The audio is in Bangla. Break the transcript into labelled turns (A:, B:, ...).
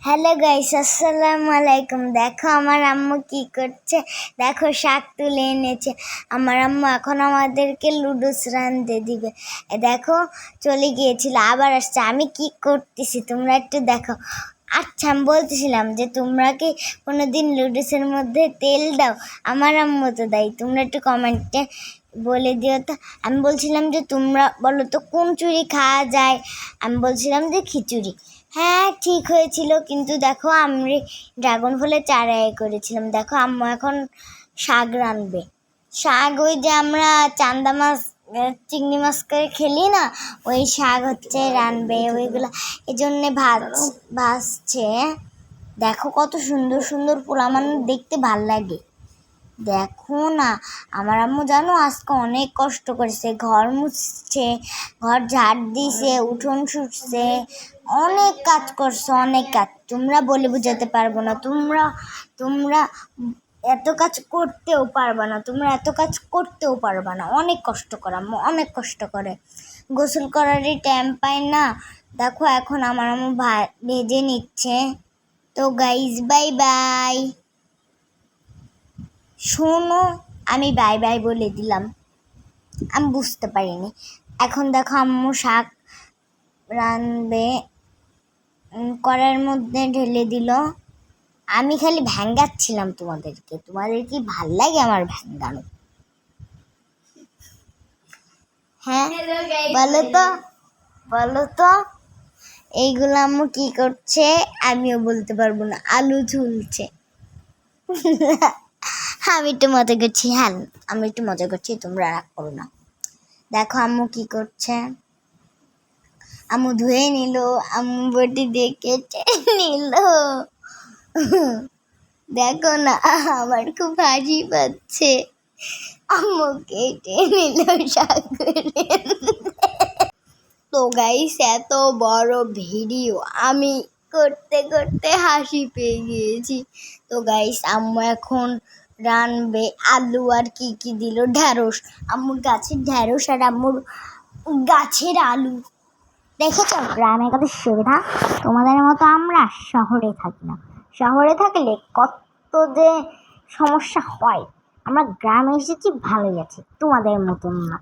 A: হ্যালো গাইস, আসসালামু আলাইকুম। দেখো আমার আম্মু কি করছে, দেখো শাক তুলে এনেছে। আমার আম্মু এখন আমাদেরকে লুডোস রাঁধতে দিবে। দেখো চলে গিয়েছিল, আবার আসছে। আমি কি করতেছি তোমরা একটু দেখো। আচ্ছা, আমি বলতেছিলাম যে তোমরা কি কোনোদিন লুডোসের মধ্যে তেল দাও? আমার আম্মু তো দেয়। তোমরা একটু কমেন্টে বলে দিও তো। আমি বলছিলাম যে তোমরা বলো তো কোন চুরি খাওয়া যায়। আমি বলছিলাম যে খিচুড়ি। হ্যাঁ, ঠিক হয়েছিল, কিন্তু দেখো আমি ড্রাগন ফলের চারা করেছিলাম। দেখো আম্মু এখন শাক রাঁধবে। শাক ওই যে আমরা চান্দা মাছ চিংড়ি মাছ করে খেলি না, ওই শাক হচ্ছে রাঁধবে ওইগুলা। এই জন্যে ভাজছে। দেখো কত সুন্দর সুন্দর ফুল, আমার দেখতে ভাল লাগে। দেখো না, আমার আম্মু জানো আজকে অনেক কষ্ট করেছে। ঘর মুছছে, ঘর ঝাড় দিয়েছে, উঠোন শুটছে, অনেক কাজ করছে, অনেক কাজ। তোমরা বলে বোঝাতে পারবো না। তোমরা এত কাজ করতেও পারবা না, তোমরা এত কাজ করতেও পারবা না। অনেক কষ্ট করে আম্মু, অনেক কষ্ট করে। গোসল করারই টাইম পায় না। দেখো এখন আমার আম্মু ভেজে নিচ্ছে। তো গাইজ, বাই বাই। শোনো, আমি বাই বাই বলে দিলাম, আমি বুঝতে পারিনি। এখন দেখো আম্মু শাক রাঁধবে, কড়াইয়ের মধ্যে ঢেলে দিল। আমি খালি ভ্যাঙ্গাচ্ছিলাম তোমাদের কি ভাল লাগে আমার ভ্যাঙ্গানো? হ্যাঁ বলো তো এইগুলো আম্মু কি করছে? আমিও বলতে পারবো না। আলু ঝুলছে। আমি একটু মজা করছি। হ্যাঁ, আমি একটু মজা করছি, তোমরা রাগ করো না। দেখো আম্মু কি করছে। আম্মু ধুয়ে নিল, আম্মু বটি দিয়ে কেটে নিল। দেখো না, আমার খুব হাসি পাচ্ছে। আম্মু কেটে নিল শাক। তো গাইস, এত বড় ভিডিও আমি করতে করতে হাসি পেয়ে গিয়েছি। তো গাইস, আম্মু এখন রানবে আলু আর কি কি দিল, ঢ্যাঁড়স। আম্মুর গাছের ঢ্যাঁড়স আর আম্মুর গাছের আলু। দেখেছো গ্রামে কত সুবিধা। তোমাদের মতো আমরা শহরে থাকি না। শহরে থাকলে কত যে সমস্যা হয়। আমরা গ্রামে এসেছি, ভালোই আছি, তোমাদের মতন না।